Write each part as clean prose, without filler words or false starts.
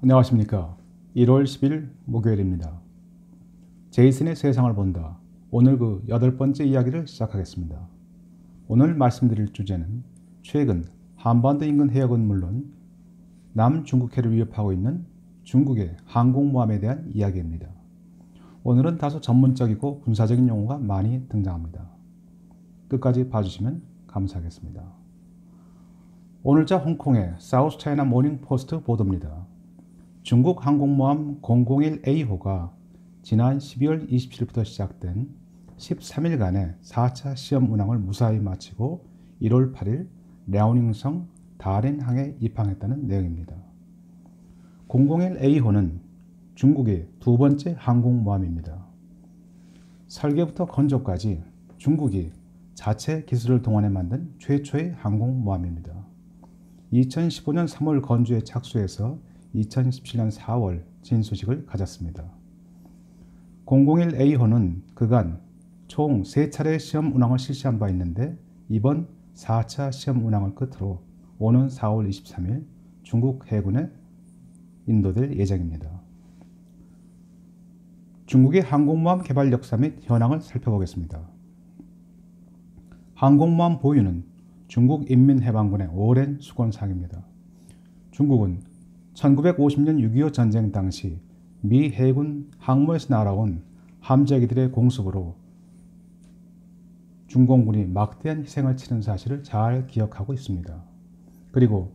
안녕하십니까. 1월 10일 목요일입니다. 제이슨의 세상을 본다. 오늘 그 8번째 이야기를 시작하겠습니다. 오늘 말씀드릴 주제는 최근 한반도 인근 해역은 물론 남중국해를 위협하고 있는 중국의 항공모함에 대한 이야기입니다. 오늘은 다소 전문적이고 군사적인 용어가 많이 등장합니다. 끝까지 봐주시면 감사하겠습니다. 오늘자 홍콩의 사우스 차이나 모닝 포스트 보도입니다. 중국 항공모함 001A호가 지난 12월 27일부터 시작된 13일간의 4차 시험 운항을 무사히 마치고 1월 8일 랴오닝성 다롄항에 입항했다는 내용입니다. 001A호는 중국의 두 번째 항공모함입니다. 설계부터 건조까지 중국이 자체 기술을 동원해 만든 최초의 항공모함입니다. 2015년 3월 건조에 착수해서 2017년 4월 진수식을 가졌습니다. 001A호는 그간 총 3차례 시험 운항을 실시한 바 있는데 이번 4차 시험 운항을 끝으로 오는 4월 23일 중국 해군에 인도될 예정입니다. 중국의 항공모함 개발 역사 및 현황을 살펴보겠습니다. 항공모함 보유는 중국 인민해방군의 오랜 수건사항입니다. 중국은 1950년 6.25 전쟁 당시 미 해군 항모에서 날아온 함재기들의 공습으로 중공군이 막대한 희생을 치른 사실을 잘 기억하고 있습니다. 그리고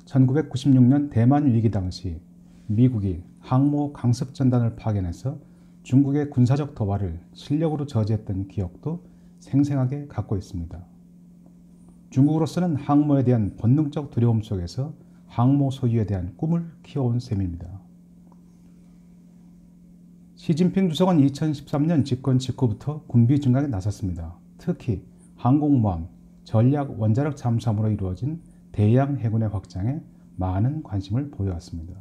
1996년 대만 위기 당시 미국이 항모 강습전단을 파견해서 중국의 군사적 도발을 실력으로 저지했던 기억도 생생하게 갖고 있습니다. 중국으로서는 항모에 대한 본능적 두려움 속에서 항모 소유에 대한 꿈을 키워온 셈입니다. 시진핑 주석은 2013년 집권 직후부터 군비 증강에 나섰습니다. 특히 항공모함, 전략 원자력 잠수함으로 이루어진 대양 해군의 확장에 많은 관심을 보여왔습니다.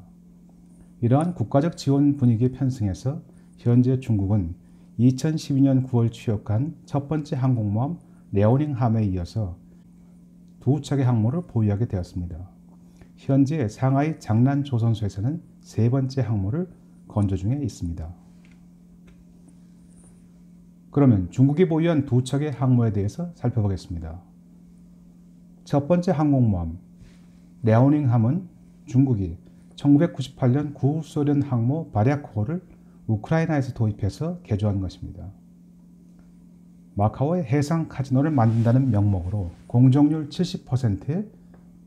이러한 국가적 지원 분위기에 편승해서 현재 중국은 2012년 9월 취역한 첫 번째 항공모함 랴오닝함에 이어서 두 척의 항모를 보유하게 되었습니다. 현재 상하이 장난조선소에서는 세 번째 항모를 건조 중에 있습니다. 그러면 중국이 보유한 두 척의 항모에 대해서 살펴보겠습니다. 첫 번째 항공모함 랴오닝함은 중국이 1998년 구소련 항모 바략호를 우크라이나에서 도입해서 개조한 것입니다. 마카오의 해상 카지노를 만든다는 명목으로 공정률 70%의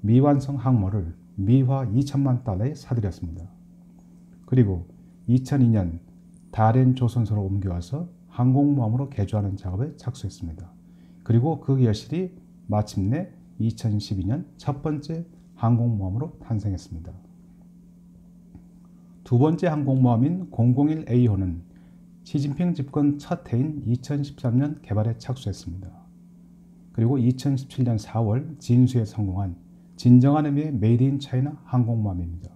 미완성 항모를 미화 2천만 달러에 사들였습니다. 그리고 2002년 다롄조선소로 옮겨와서 항공모함으로 개조하는 작업에 착수했습니다. 그리고 그 여실히 마침내 2012년 첫 번째 항공모함으로 탄생했습니다. 두 번째 항공모함인 001A호는 시진핑 집권 첫 해인 2013년 개발에 착수했습니다. 그리고 2017년 4월 진수에 성공한 진정한 의미의 메이드 인 차이나 항공모함입니다.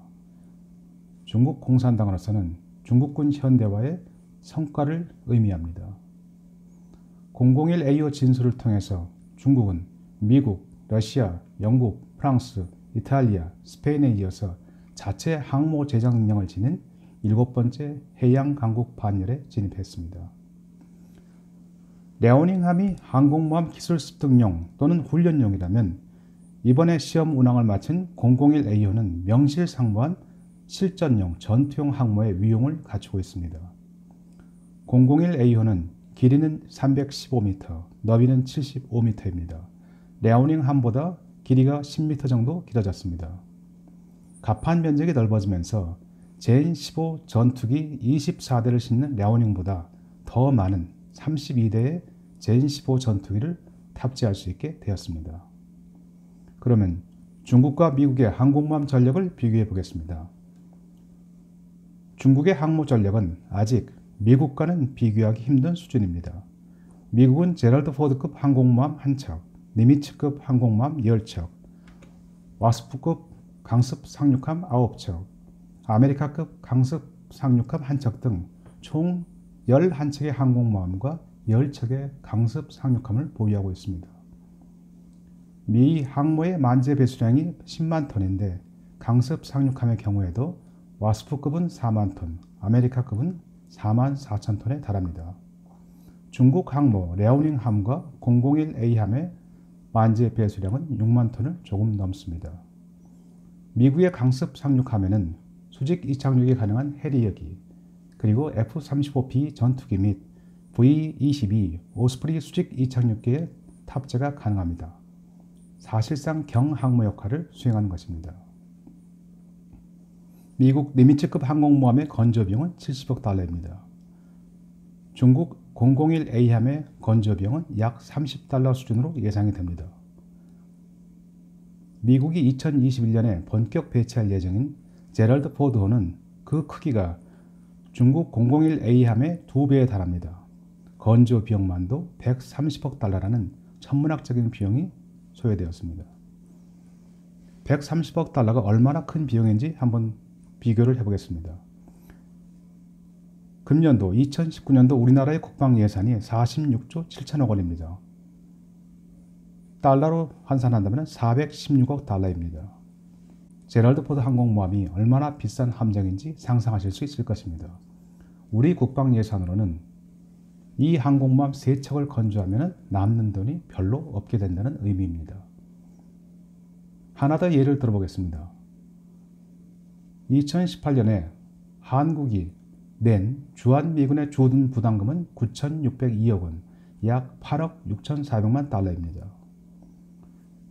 중국 공산당으로서는 중국군 현대화의 성과를 의미합니다. 001A호 진수를 통해서 중국은 미국, 러시아, 영국, 프랑스, 이탈리아, 스페인에 이어서 자체 항모 제작 능력을 지닌 7번째 해양 강국 반열에 진입했습니다. 랴오닝함이 항공모함 기술 습득용 또는 훈련용이라면 이번에 시험 운항을 마친 001A호는 명실상부한 실전용 전투용 항모의 위용을 갖추고 있습니다. 001A호는 길이는 315m, 너비는 75m입니다. 랴오닝함보다 길이가 10m 정도 길어졌습니다. 갑판 면적이 넓어지면서 젠15 전투기 24대를 싣는 랴오닝보다 더 많은 32대의 젠15 전투기를 탑재할 수 있게 되었습니다. 그러면 중국과 미국의 항공모함 전력을 비교해 보겠습니다. 중국의 항모 전력은 아직 미국과는 비교하기 힘든 수준입니다. 미국은 제럴드 포드급 항공모함 1척, 니미츠급 항공모함 10척, 와스프급 강습 상륙함 9척, 아메리카급 강습 상륙함 1척 등 총 11척의 항공모함과 10척의 강습 상륙함을 보유하고 있습니다. 미 항모의 만재 배수량이 10만 톤인데 강습 상륙함의 경우에도 와스프급은 4만 톤, 아메리카급은 4만 4천 톤에 달합니다. 중국 항모 랴오닝함과 001A함의 만재 배수량은 6만 톤을 조금 넘습니다. 미국의 강습 상륙함에는 수직 이착륙이 가능한 해리어기, 그리고 F-35B 전투기 및 V-22 오스프리 수직 이착륙기의 탑재가 가능합니다. 사실상 경항모 역할을 수행하는 것입니다. 미국 니미츠급 항공모함의 건조비용은 70억 달러입니다. 중국 001A함의 건조비용은 약 30달러 수준으로 예상이 됩니다. 미국이 2021년에 본격 배치할 예정인 제럴드 포드호는 그 크기가 중국 001A함의 2배에 달합니다. 건조 비용만도 130억 달러라는 천문학적인 비용이 소요되었습니다. 130억 달러가 얼마나 큰 비용인지 한번 비교를 해보겠습니다. 금년도 2019년도 우리나라의 국방 예산이 46조 7천억 원입니다. 달러로 환산한다면 416억 달러입니다. 제럴드 포드 항공모함이 얼마나 비싼 함정인지 상상하실 수 있을 것입니다. 우리 국방 예산으로는 이 항공모함 3척을 건조하면 남는 돈이 별로 없게 된다는 의미입니다. 하나 더 예를 들어보겠습니다. 2018년에 한국이 낸 주한미군의 주둔 부담금은 9,602억 원, 약 8억 6,400만 달러입니다.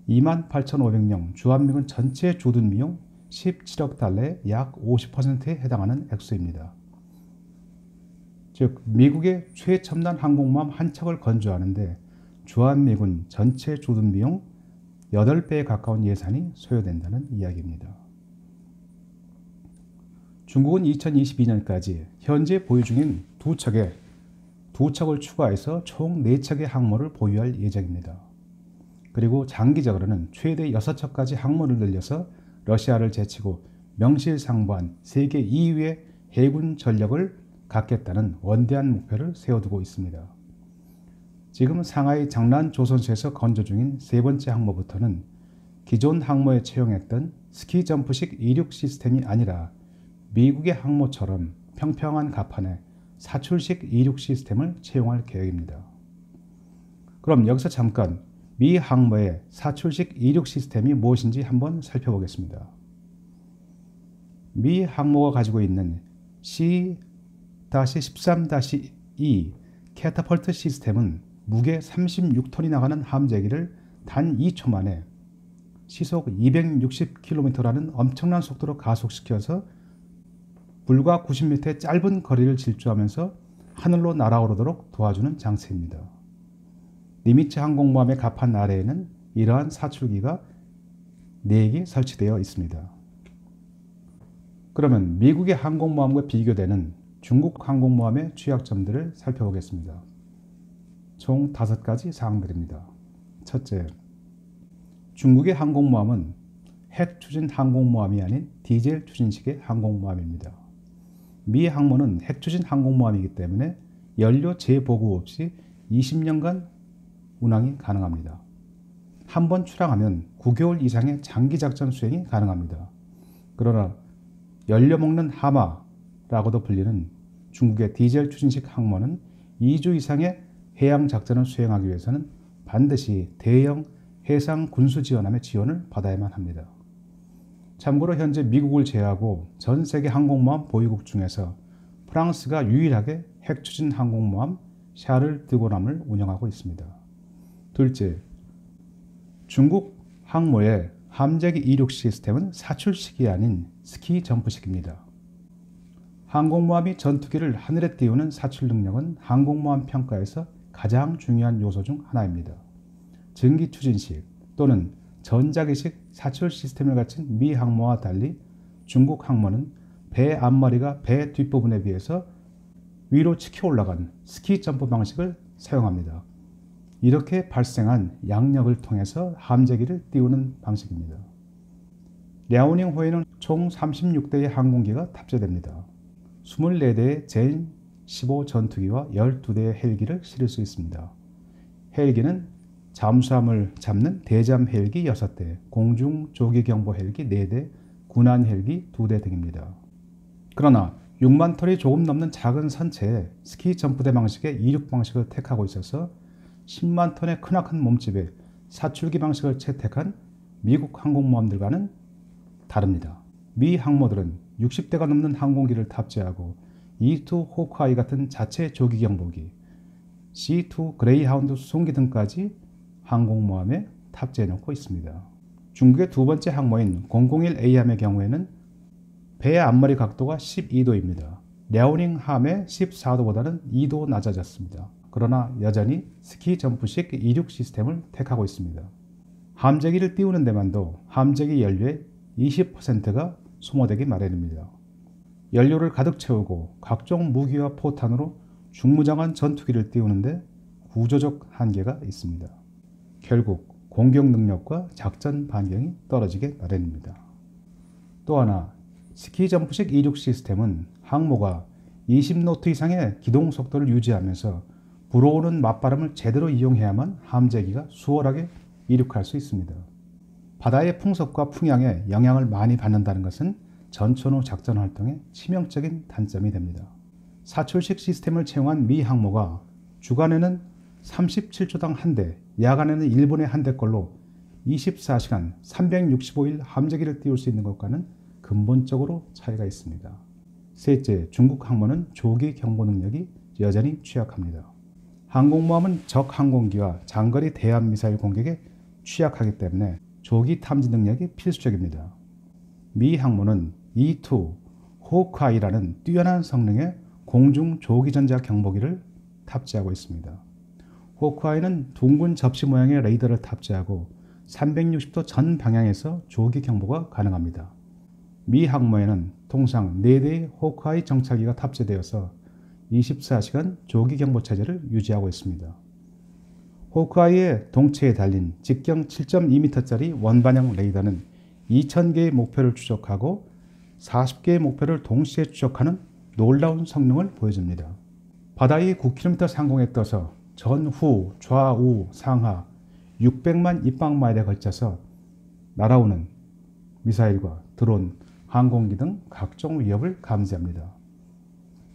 28,500명 주한미군 전체 주둔 비용 17억 달러의 약 50%에 해당하는 액수입니다. 즉 미국의 최첨단 항공모함 한 척을 건조하는데 주한미군 전체 주둔 비용 8배에 가까운 예산이 소요된다는 이야기입니다. 중국은 2022년까지 현재 보유 중인 2척을 추가해서 총 4척의 항모를 보유할 예정입니다. 그리고 장기적으로는 최대 6척까지 항모를 늘려서 러시아를 제치고 명실상부한 세계 2위의 해군 전력을 갖겠다는 원대한 목표를 세워두고 있습니다. 지금 상하이 장난조선소에서 건조 중인 3번째 항모부터는 기존 항모에 채용했던 스키 점프식 이륙 시스템이 아니라 미국의 항모처럼 평평한 갑판에 사출식 이륙 시스템을 채용할 계획입니다. 그럼 여기서 잠깐 미 항모의 사출식 이륙 시스템이 무엇인지 한번 살펴보겠습니다. 미 항모가 가지고 있는 C-13-2 캐터펄트 시스템은 무게 36톤이 나가는 함재기를 단 2초 만에 시속 260km라는 엄청난 속도로 가속시켜서 불과 90m의 짧은 거리를 질주하면서 하늘로 날아오르도록 도와주는 장치입니다. 니미츠 항공모함의 갑판 아래에는 이러한 사출기가 4개 설치되어 있습니다. 그러면 미국의 항공모함과 비교되는 중국 항공모함의 취약점들을 살펴보겠습니다. 총 5가지 사항들입니다. 첫째, 중국의 항공모함은 핵 추진 항공모함이 아닌 디젤 추진식의 항공모함입니다. 미 항모는 핵 추진 항공모함이기 때문에 연료 재보급 없이 20년간 운항이 가능합니다. 한 번 출항하면 9개월 이상의 장기 작전 수행이 가능합니다. 그러나 연료 먹는 하마라고도 불리는 중국의 디젤 추진식 항모는 2주 이상의 해양 작전을 수행하기 위해서는 반드시 대형 해상 군수 지원함의 지원을 받아야만 합니다. 참고로 현재 미국을 제외하고 전 세계 항공모함 보유국 중에서 프랑스가 유일하게 핵 추진 항공모함 샤를 드고람을 운영하고 있습니다. 둘째, 중국 항모의 함재기 이륙 시스템은 사출식이 아닌 스키 점프식입니다. 항공모함이 전투기를 하늘에 띄우는 사출 능력은 항공모함 평가에서 가장 중요한 요소 중 하나입니다. 전기 추진식 또는 전자기식 사출 시스템을 갖춘 미 항모와 달리 중국 항모는 배 앞머리가 배 뒷부분에 비해서 위로 치켜 올라간 스키 점프 방식을 사용합니다. 이렇게 발생한 양력을 통해서 함재기를 띄우는 방식입니다. 랴오닝호에는 총 36대의 항공기가 탑재됩니다. 24대의 젠 15 전투기와 12대의 헬기를 실을 수 있습니다. 헬기는 잠수함을 잡는 대잠 헬기 6대, 공중 조기 경보 헬기 4대, 군안 헬기 2대 등입니다. 그러나 6만 톤이 조금 넘는 작은 선체에 스키 점프대 방식의 이륙 방식을 택하고 있어서 10만 톤의 크나큰 몸집에 사출기 방식을 채택한 미국 항공모함들과는 다릅니다. 미 항모들은 60대가 넘는 항공기를 탑재하고 E2 호크아이 같은 자체 조기 경보기, C2 그레이하운드 수송기 등까지 항공모함에 탑재해 놓고 있습니다. 중국의 두 번째 항모인 001A함의 경우에는 배의 앞머리 각도가 12도입니다. 랴오닝 함의 14도보다는 2도 낮아졌습니다. 그러나 여전히 스키 점프식 이륙 시스템을 택하고 있습니다. 함재기를 띄우는 데만도 함재기 연료의 20%가 소모되기 마련입니다. 연료를 가득 채우고 각종 무기와 포탄으로 중무장한 전투기를 띄우는데 구조적 한계가 있습니다. 결국 공격 능력과 작전 반경이 떨어지게 마련입니다. 또 하나, 스키 점프식 이륙 시스템은 항모가 20노트 이상의 기동 속도를 유지하면서 불어오는 맞바람을 제대로 이용해야만 함재기가 수월하게 이륙할 수 있습니다. 바다의 풍속과 풍향에 영향을 많이 받는다는 것은 전천후 작전 활동에 치명적인 단점이 됩니다. 사출식 시스템을 채용한 미 항모가 주간에는 37초당 1대, 야간에는 1분에 1대꼴로 24시간 365일 함재기를 띄울 수 있는 것과는 근본적으로 차이가 있습니다. 셋째, 중국 항모는 조기 경보 능력이 여전히 취약합니다. 항공모함은 적 항공기와 장거리 대함 미사일 공격에 취약하기 때문에 조기 탐지 능력이 필수적입니다. 미 항모는 E2 호크아이라는 뛰어난 성능의 공중 조기 전자 경보기를 탑재하고 있습니다. 호크아이는 둥근 접시 모양의 레이더를 탑재하고 360도 전 방향에서 조기 경보가 가능합니다. 미 항모에는 통상 4대의 호크아이 정찰기가 탑재되어서 24시간 조기 경보 체제를 유지하고 있습니다. 호크아이의 동체에 달린 직경 7.2m짜리 원반형 레이더는 2000개의 목표를 추적하고 40개의 목표를 동시에 추적하는 놀라운 성능을 보여줍니다. 바다 위 9km 상공에 떠서 전후, 좌우, 상하 600만 입방마일에 걸쳐서 날아오는 미사일과 드론, 항공기 등 각종 위협을 감지합니다.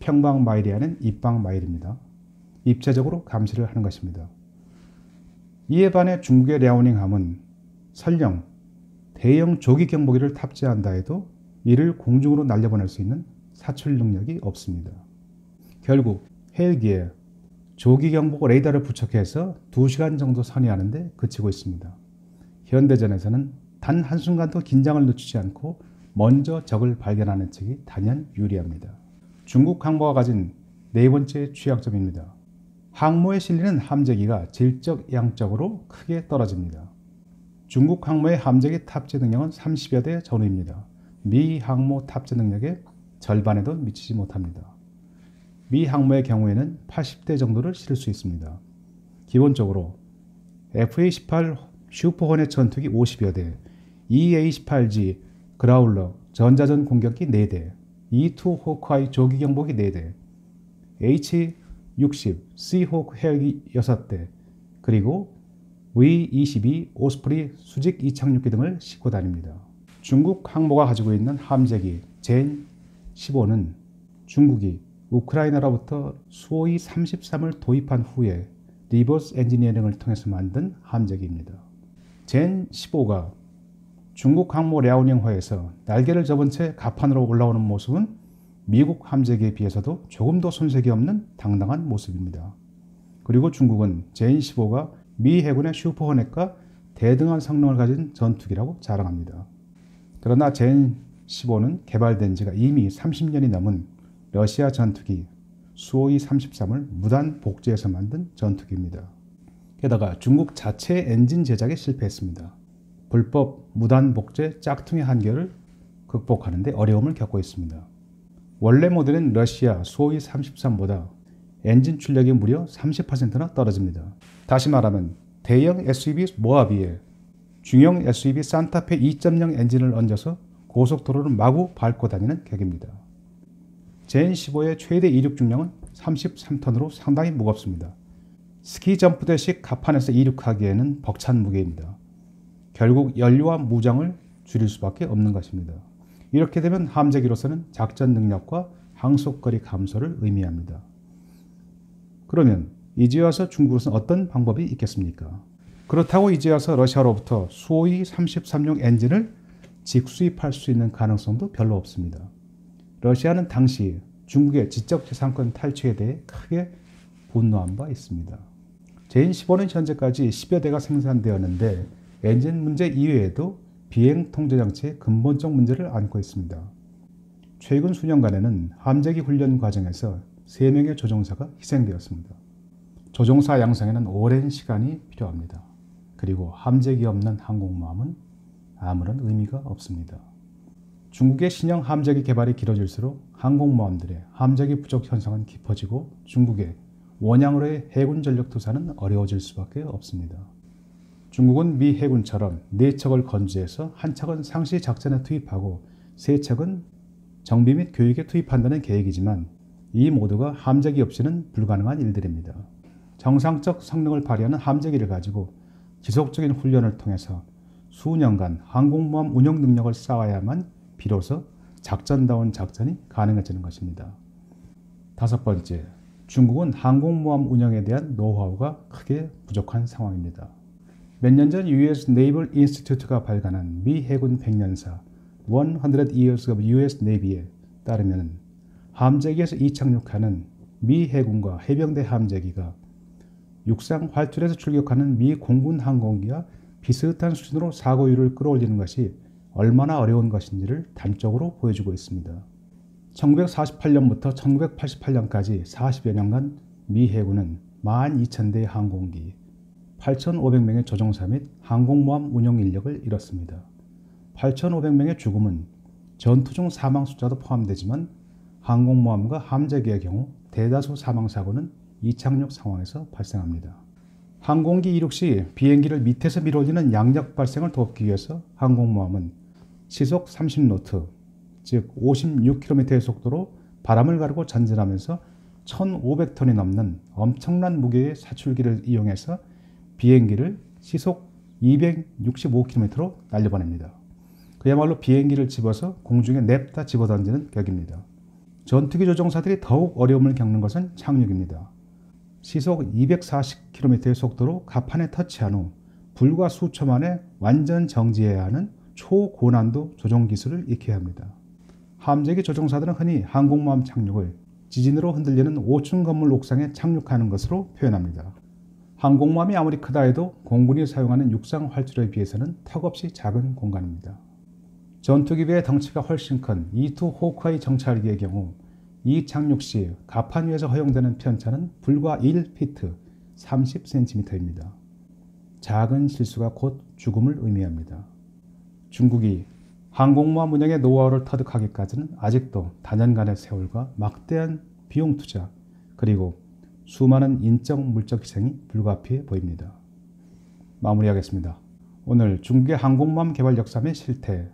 평방마일이 아닌 입방마일입니다. 입체적으로 감시를 하는 것입니다. 이에 반해 중국의 랴오닝함은 설령 대형 조기 경보기를 탑재한다 해도 이를 공중으로 날려보낼 수 있는 사출 능력이 없습니다. 결국 헬기에 조기 경보 레이더를 부착해서 2시간 정도 선회하는 데 그치고 있습니다. 현대전에서는 단 한순간도 긴장을 늦추지 않고 먼저 적을 발견하는 측이 단연 유리합니다. 중국 항모가 가진 네 번째 취약점입니다. 항모에 실리는 함재기가 질적, 양적으로 크게 떨어집니다. 중국 항모의 함재기 탑재 능력은 30여 대 전후입니다. 미 항모 탑재 능력의 절반에도 미치지 못합니다. 미 항모의 경우에는 80대 정도를 실을 수 있습니다. 기본적으로 FA-18 슈퍼호넷 전투기 50여 대, EA-18G 그라울러 전자전 공격기 4대, E2 호크아이 조기 경보기 4대, H-60 시호크 헬기 6대, 그리고 V-22 오스프리 수직 이착륙기 등을 싣고 다닙니다. 중국 항모가 가지고 있는 함재기 젠15는 중국이 우크라이나로부터 수호이 33을 도입한 후에 리버스 엔지니어링을 통해서 만든 함재기입니다. 젠15가 중국 항모 랴오닝호에서 날개를 접은 채 갑판으로 올라오는 모습은 미국 함재기에 비해서도 조금 더 손색이 없는 당당한 모습입니다. 그리고 중국은 젠15가 미 해군의 슈퍼호넷과 대등한 성능을 가진 전투기라고 자랑합니다. 그러나 젠15는 개발된 지가 이미 30년이 넘은 러시아 전투기 수호이 33을 무단 복제해서 만든 전투기입니다. 게다가 중국 자체 엔진 제작에 실패했습니다. 불법 무단 복제 짝퉁의 한계를 극복하는 데 어려움을 겪고 있습니다. 원래 모델은 러시아 수호이 33보다 엔진 출력이 무려 30%나 떨어집니다. 다시 말하면 대형 SUV 모하비에 중형 SUV 산타페 2.0 엔진을 얹어서 고속도로를 마구 밟고 다니는 격입니다. 젠15의 최대 이륙 중량은 33톤으로 상당히 무겁습니다. 스키 점프대식 갑판에서 이륙하기에는 벅찬 무게입니다. 결국 연료와 무장을 줄일 수밖에 없는 것입니다. 이렇게 되면 함재기로서는 작전 능력과 항속거리 감소를 의미합니다. 그러면 이제 와서 중국으로서는 어떤 방법이 있겠습니까? 그렇다고 이제 와서 러시아로부터 수호이 33용 엔진을 직수입할 수 있는 가능성도 별로 없습니다. 러시아는 당시 중국의 지적재산권 탈취에 대해 크게 분노한 바 있습니다. 제인 15년 현재까지 10여 대가 생산되었는데 엔진 문제 이외에도 비행 통제 장치의 근본적 문제를 안고 있습니다. 최근 수년간에는 함재기 훈련 과정에서 3명의 조종사가 희생되었습니다. 조종사 양성에는 오랜 시간이 필요합니다. 그리고 함재기 없는 항공모함은 아무런 의미가 없습니다. 중국의 신형 함재기 개발이 길어질수록 항공모함들의 함재기 부족 현상은 깊어지고 중국의 원양으로의 해군 전력 투사는 어려워질 수밖에 없습니다. 중국은 미 해군처럼 4척을 건조해서 한 척은 상시 작전에 투입하고 3척은 정비 및 교육에 투입한다는 계획이지만 이 모두가 함재기 없이는 불가능한 일들입니다. 정상적 성능을 발휘하는 함재기를 가지고 지속적인 훈련을 통해서 수년간 항공모함 운영 능력을 쌓아야만 비로소 작전다운 작전이 가능해지는 것입니다. 5번째, 중국은 항공모함 운영에 대한 노하우가 크게 부족한 상황입니다. 몇 년 전 US Naval Institute가 발간한 미 해군 100년사 100 Years of US Navy에 따르면 함재기에서 이착륙하는 미 해군과 해병대 함재기가 육상 활주로에서 출격하는 미 공군 항공기와 비슷한 수준으로 사고율을 끌어올리는 것이 얼마나 어려운 것인지를 단적으로 보여주고 있습니다. 1948년부터 1988년까지 40여 년간 미 해군은 12,000대의 항공기, 8,500명의 조종사 및 항공모함 운영 인력을 잃었습니다. 8,500명의 죽음은 전투 중 사망 숫자도 포함되지만 항공모함과 함재기의 경우 대다수 사망사고는 이착륙 상황에서 발생합니다. 항공기 이륙 시 비행기를 밑에서 밀어올리는 양력 발생을 돕기 위해서 항공모함은 시속 30노트, 즉 56km의 속도로 바람을 가르고 전진하면서 1,500톤이 넘는 엄청난 무게의 사출기를 이용해서 비행기를 시속 265km로 날려보냅니다. 그야말로 비행기를 집어서 공중에 냅다 집어던지는 격입니다. 전투기 조종사들이 더욱 어려움을 겪는 것은 착륙입니다. 시속 240km의 속도로 갑판에 터치한 후 불과 수초 만에 완전 정지해야 하는 초고난도 조종 기술을 익혀야 합니다. 함재기 조종사들은 흔히 항공모함 착륙을 지진으로 흔들리는 5층 건물 옥상에 착륙하는 것으로 표현합니다. 항공모함이 아무리 크다 해도 공군이 사용하는 육상 활주로에 비해서는 턱없이 작은 공간입니다. 전투기비의 덩치가 훨씬 큰 E2 호크아이 정찰기의 경우 이 착륙 시 갑판 위에서 허용되는 편차는 불과 1피트 30cm입니다. 작은 실수가 곧 죽음을 의미합니다. 중국이 항공모함 운영의 노하우를 터득하기까지는 아직도 다년간의 세월과 막대한 비용 투자 그리고 수많은 인적 물적 희생이 불가피해 보입니다. 마무리하겠습니다. 오늘 중국의 항공모함 개발 역사 및 실태,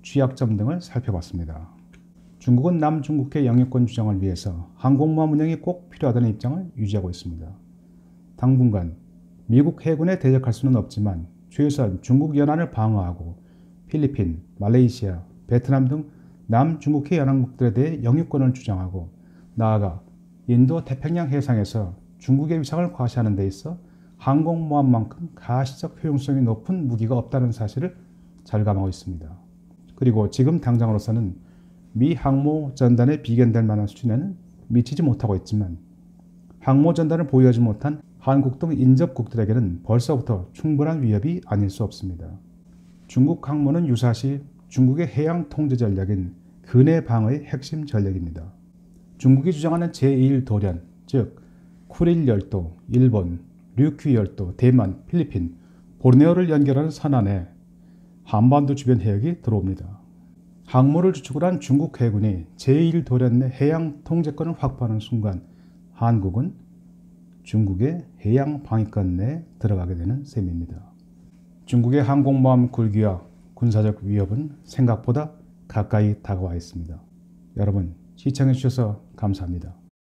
취약점 등을 살펴봤습니다. 중국은 남중국해 영유권 주장을 위해서 항공모함 운영이 꼭 필요하다는 입장을 유지하고 있습니다. 당분간 미국 해군에 대적할 수는 없지만 최소한 중국 연안을 방어하고 필리핀, 말레이시아, 베트남 등 남중국해 연안국들에 대해 영유권을 주장하고 나아가 인도 태평양 해상에서 중국의 위상을 과시하는 데 있어 항공모함만큼 가시적 효용성이 높은 무기가 없다는 사실을 절감하고 있습니다. 그리고 지금 당장으로서는 미 항모 전단에 비견될 만한 수준에는 미치지 못하고 있지만 항모 전단을 보유하지 못한 한국 등 인접국들에게는 벌써부터 충분한 위협이 아닐 수 없습니다. 중국 항모는 유사시 중국의 해양 통제 전략인 근해 방어의 핵심 전략입니다. 중국이 주장하는 제1도련, 즉 쿠릴 열도, 일본, 류큐 열도, 대만, 필리핀, 보르네오를 연결하는 선안에 한반도 주변 해역이 들어옵니다. 항모를 주축으로 한 중국 해군이 제1도련 내 해양 통제권을 확보하는 순간 한국은 중국의 해양 방위권 내에 들어가게 되는 셈입니다. 중국의 항공모함 굴기와 군사적 위협은 생각보다 가까이 다가와 있습니다. 여러분 시청해 주셔서 감사합니다.